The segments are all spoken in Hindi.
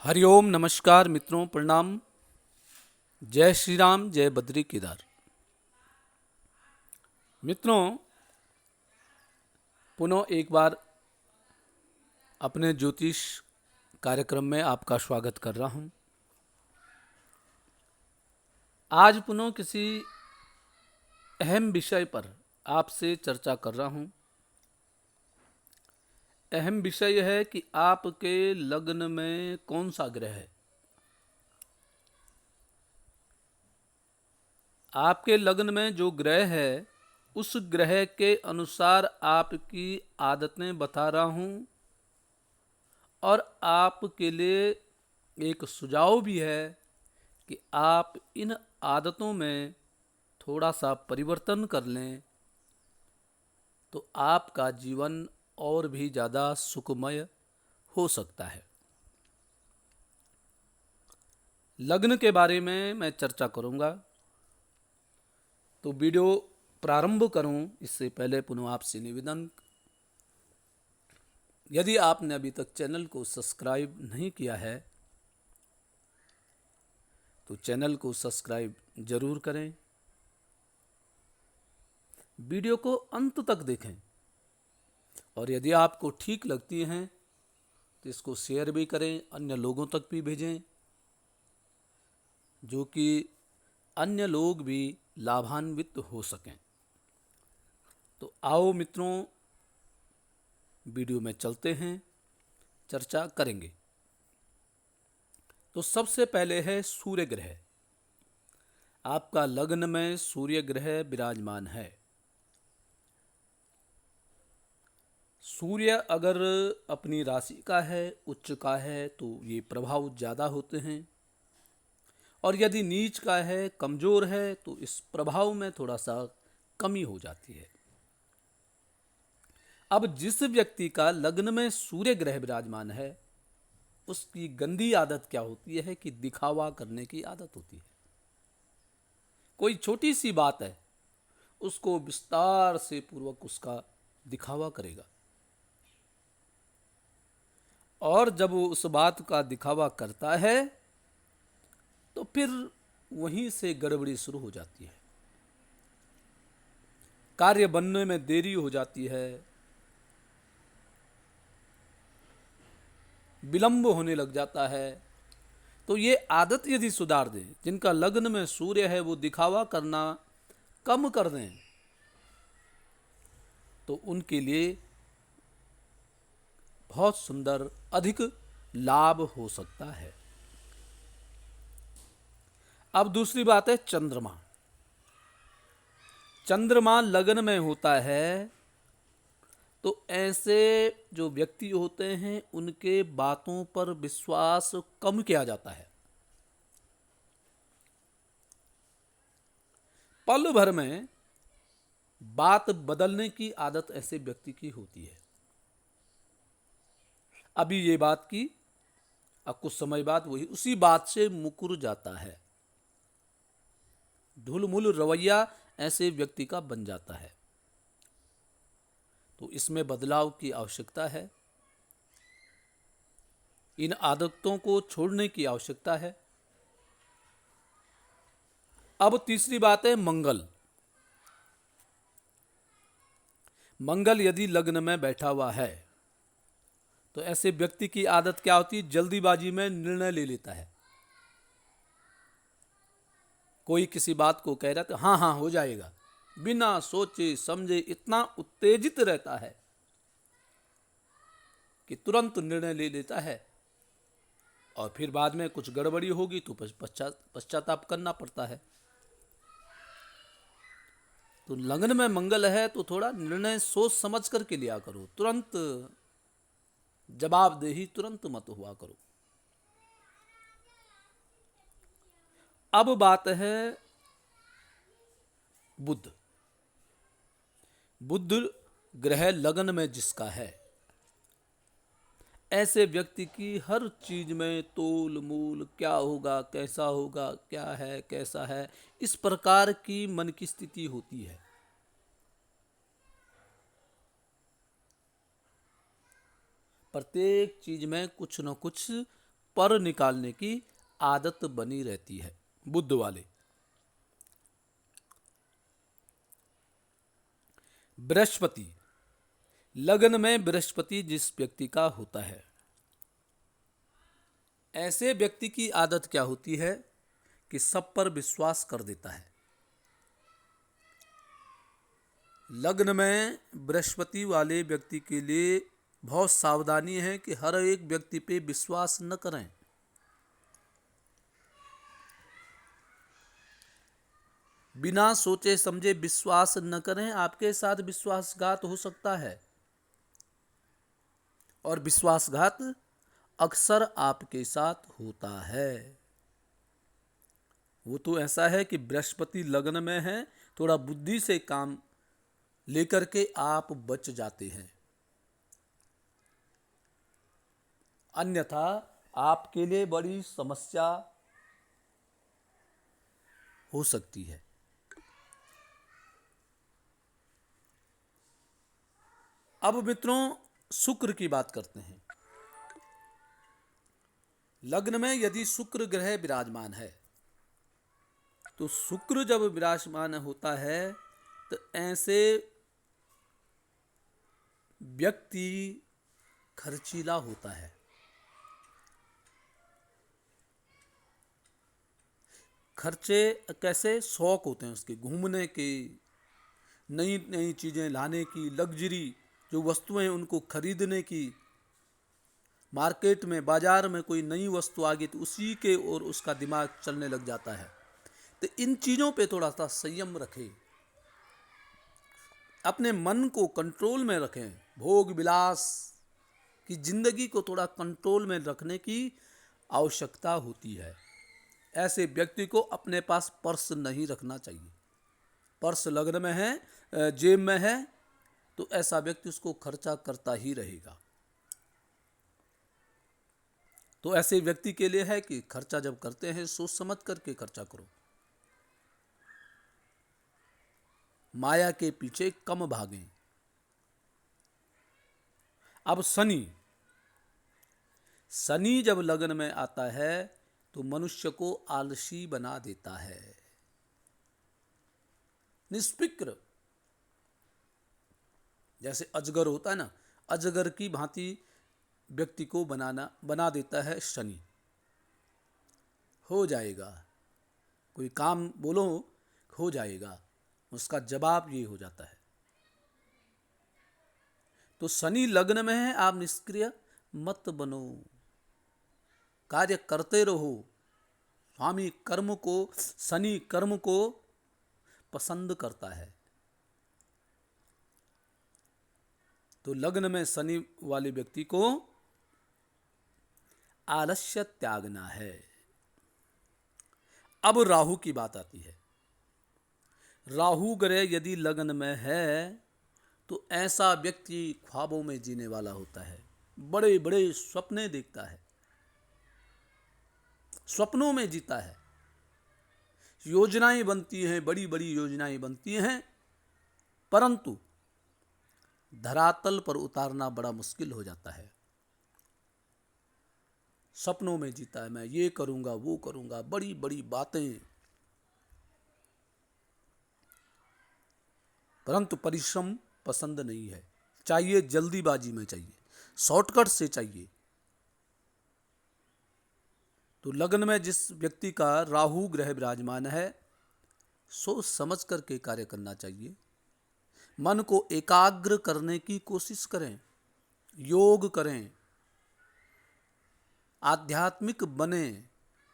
हरिओम नमस्कार मित्रों, प्रणाम। जय श्री राम, जय बद्री केदार। मित्रों, पुनः एक बार अपने ज्योतिष कार्यक्रम में आपका स्वागत कर रहा हूं। आज पुनः किसी अहम विषय पर आपसे चर्चा कर रहा हूं। अहम विषय है कि आपके लग्न में कौन सा ग्रह है। आपके लग्न में जो ग्रह है उस ग्रह के अनुसार आपकी आदतें बता रहा हूं और आपके लिए एक सुझाव भी है कि आप इन आदतों में थोड़ा सा परिवर्तन कर लें तो आपका जीवन और भी ज़्यादा सुखमय हो सकता है। लग्न के बारे में मैं चर्चा करूंगा, तो वीडियो प्रारंभ करूं इससे पहले पुनः आपसे निवेदन, यदि आपने अभी तक चैनल को सब्सक्राइब नहीं किया है तो चैनल को सब्सक्राइब जरूर करें। वीडियो को अंत तक देखें और यदि आपको ठीक लगती हैं तो इसको शेयर भी करें, अन्य लोगों तक भी भेजें, जो कि अन्य लोग भी लाभान्वित हो सकें। तो आओ मित्रों, वीडियो में चलते हैं, चर्चा करेंगे। तो सबसे पहले है सूर्य ग्रह। आपका लग्न में सूर्य ग्रह विराजमान है। सूर्य अगर अपनी राशि का है, उच्च का है, तो ये प्रभाव ज़्यादा होते हैं, और यदि नीच का है, कमज़ोर है, तो इस प्रभाव में थोड़ा सा कमी हो जाती है। अब जिस व्यक्ति का लग्न में सूर्य ग्रह विराजमान है उसकी गंदी आदत क्या होती है कि दिखावा करने की आदत होती है। कोई छोटी सी बात है उसको विस्तार से पूर्वक उसका दिखावा करेगा, और जब वो उस बात का दिखावा करता है तो फिर वहीं से गड़बड़ी शुरू हो जाती है। कार्य बनने में देरी हो जाती है, विलंब होने लग जाता है। तो ये आदत यदि सुधार दें, जिनका लग्न में सूर्य है वो दिखावा करना कम कर दें, तो उनके लिए बहुत सुंदर अधिक लाभ हो सकता है। अब दूसरी बात है चंद्रमा। चंद्रमा लग्न में होता है तो ऐसे जो व्यक्ति होते हैं उनके बातों पर विश्वास कम किया जाता है। पल भर में बात बदलने की आदत ऐसे व्यक्ति की होती है। अभी ये बात की, अब कुछ समय बाद वही उसी बात से मुकर जाता है। ढुलमुल रवैया ऐसे व्यक्ति का बन जाता है। तो इसमें बदलाव की आवश्यकता है, इन आदतों को छोड़ने की आवश्यकता है। अब तीसरी बात है मंगल। मंगल यदि लग्न में बैठा हुआ है तो ऐसे व्यक्ति की आदत क्या होती है, जल्दीबाजी में निर्णय ले लेता है। कोई किसी बात को कह रहा है तो हाँ हाँ हो जाएगा, बिना सोचे समझे इतना उत्तेजित रहता है कि तुरंत निर्णय ले लेता है, और फिर बाद में कुछ गड़बड़ी होगी तो पश्चाताप करना पड़ता है। तो लग्न में मंगल है तो थोड़ा निर्णय सोच समझ करके लिया करो, तुरंत जवाबदेही तुरंत मत हुआ करो। अब बात है बुध। बुध ग्रह लग्न में जिसका है, ऐसे व्यक्ति की हर चीज में तोल मूल, क्या होगा, कैसा होगा, क्या है, कैसा है, इस प्रकार की मन की स्थिति होती है। प्रत्येक चीज में कुछ न कुछ पर निकालने की आदत बनी रहती है बुध वाले। बृहस्पति, लग्न में बृहस्पति जिस व्यक्ति का होता है, ऐसे व्यक्ति की आदत क्या होती है कि सब पर विश्वास कर देता है। लग्न में बृहस्पति वाले व्यक्ति के लिए बहुत सावधानी है कि हर एक व्यक्ति पे विश्वास न करें। बिना सोचे समझे विश्वास न करें, आपके साथ विश्वासघात हो सकता है। और विश्वासघात अक्सर आपके साथ होता है। वो तो ऐसा है कि बृहस्पति लग्न में है, थोड़ा बुद्धि से काम लेकर के आप बच जाते हैं, अन्यथा आपके लिए बड़ी समस्या हो सकती है। अब मित्रों, शुक्र की बात करते हैं। लग्न में यदि शुक्र ग्रह विराजमान है, तो शुक्र जब विराजमान होता है तो ऐसे व्यक्ति खर्चीला होता है। खर्चे कैसे, शौक होते हैं उसके, घूमने के, नई नई चीजें लाने की, लग्जरी जो वस्तुएं उनको खरीदने की, मार्केट में बाजार में कोई नई वस्तु आ गई तो उसी के और उसका दिमाग चलने लग जाता है। तो इन चीजों पे थोड़ा सा संयम रखें, अपने मन को कंट्रोल में रखें। भोग विलास की जिंदगी को थोड़ा कंट्रोल में रखने की आवश्यकता होती है। ऐसे व्यक्ति को अपने पास पर्स नहीं रखना चाहिए। पर्स लग्न में है, जेब में है, तो ऐसा व्यक्ति उसको खर्चा करता ही रहेगा। तो ऐसे व्यक्ति के लिए है कि खर्चा जब करते हैं सोच समझ करके खर्चा करो, माया के पीछे कम भागें। अब शनि जब लग्न में आता है तो मनुष्य को आलसी बना देता है, निष्फिक्र, जैसे अजगर होता है ना, अजगर की भांति व्यक्ति को बना देता है शनि। हो जाएगा, कोई काम बोलो हो जाएगा, उसका जवाब ये हो जाता है। तो शनि लग्न में है, आप निष्क्रिय मत बनो, कार्य करते रहो। स्वामी कर्म को, शनि कर्म को पसंद करता है। तो लग्न में शनि वाले व्यक्ति को आलस्य त्यागना है। अब राहु की बात आती है। राहु ग्रह यदि लग्न में है तो ऐसा व्यक्ति ख्वाबों में जीने वाला होता है, बड़े बड़े सपने देखता है, स्वप्नों में जीता है, योजनाएं बनती हैं, बड़ी बड़ी योजनाएं बनती हैं, परंतु धरातल पर उतारना बड़ा मुश्किल हो जाता है। सपनों में जीता है, मैं ये करूंगा वो करूंगा, बड़ी बड़ी बातें, परंतु परिश्रम पसंद नहीं है, चाहिए जल्दीबाजी में, चाहिए शॉर्टकट से चाहिए। तो लग्न में जिस व्यक्ति का राहु ग्रह विराजमान है, सोच समझ करके कार्य करना चाहिए। मन को एकाग्र करने की कोशिश करें, योग करें, आध्यात्मिक बने,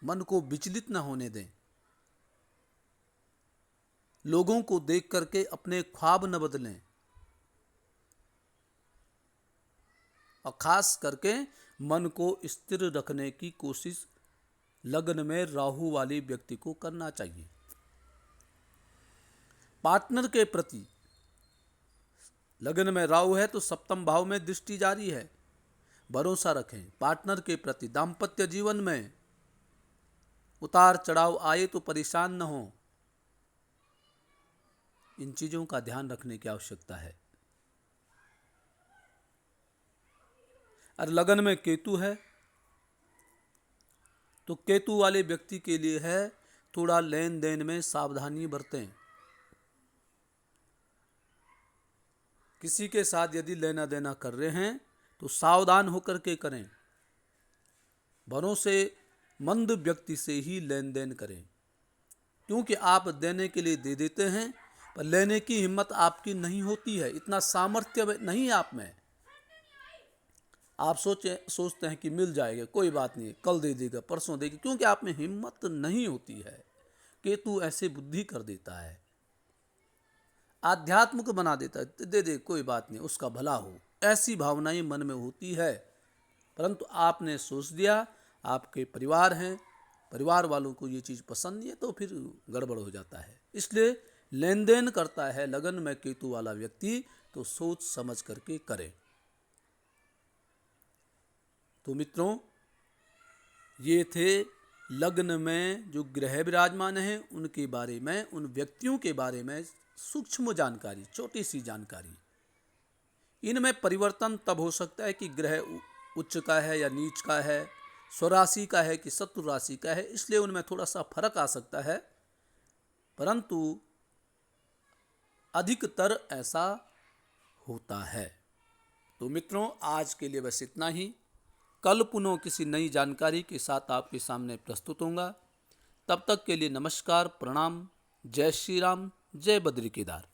मन को विचलित न होने दें, लोगों को देख करके अपने ख्वाब न बदलें, और खास करके मन को स्थिर रखने की कोशिश लग्न में राहु वाले व्यक्ति को करना चाहिए। पार्टनर के प्रति, लग्न में राहु है तो सप्तम भाव में दृष्टि जारी है, भरोसा रखें। पार्टनर के प्रति दाम्पत्य जीवन में उतार चढ़ाव आए तो परेशान न हो, इन चीजों का ध्यान रखने की आवश्यकता है। और लगन में केतु है तो केतु वाले व्यक्ति के लिए है थोड़ा लेन देन में सावधानी बरतें। किसी के साथ यदि लेना देना कर रहे हैं तो सावधान होकर के करें। भरोसेमंद व्यक्ति से ही लेन देन करें, क्योंकि आप देने के लिए दे देते हैं पर लेने की हिम्मत आपकी नहीं होती है, इतना सामर्थ्य नहीं है आप में। आप सोचते हैं कि मिल जाएगा, कोई बात नहीं, कल दे देगा, परसों देगा, क्योंकि आप में हिम्मत नहीं होती है। केतु ऐसे बुद्धि कर देता है, आध्यात्मिक बना देता है, दे दे कोई बात नहीं, उसका भला हो, ऐसी भावनाएं मन में होती है। परंतु आपने सोच दिया, आपके परिवार हैं, परिवार वालों को ये चीज़ पसंद नहीं है, तो फिर गड़बड़ हो जाता है। इसलिए लेन देन करता है लगन में केतु वाला व्यक्ति तो सोच समझ करके करे। तो मित्रों, ये थे लग्न में जो ग्रह विराजमान हैं उनके बारे में, उन व्यक्तियों के बारे में सूक्ष्म जानकारी, छोटी सी जानकारी। इनमें परिवर्तन तब हो सकता है कि ग्रह उच्च का है या नीच का है, स्वराशि का है कि शत्रु राशि का है, इसलिए उनमें थोड़ा सा फर्क आ सकता है, परंतु अधिकतर ऐसा होता है। तो मित्रों, आज के लिए बस इतना ही। कल पुनः किसी नई जानकारी के साथ आपके सामने प्रस्तुत होऊंगा। तब तक के लिए नमस्कार, प्रणाम, जय श्री राम, जय बद्री केदार।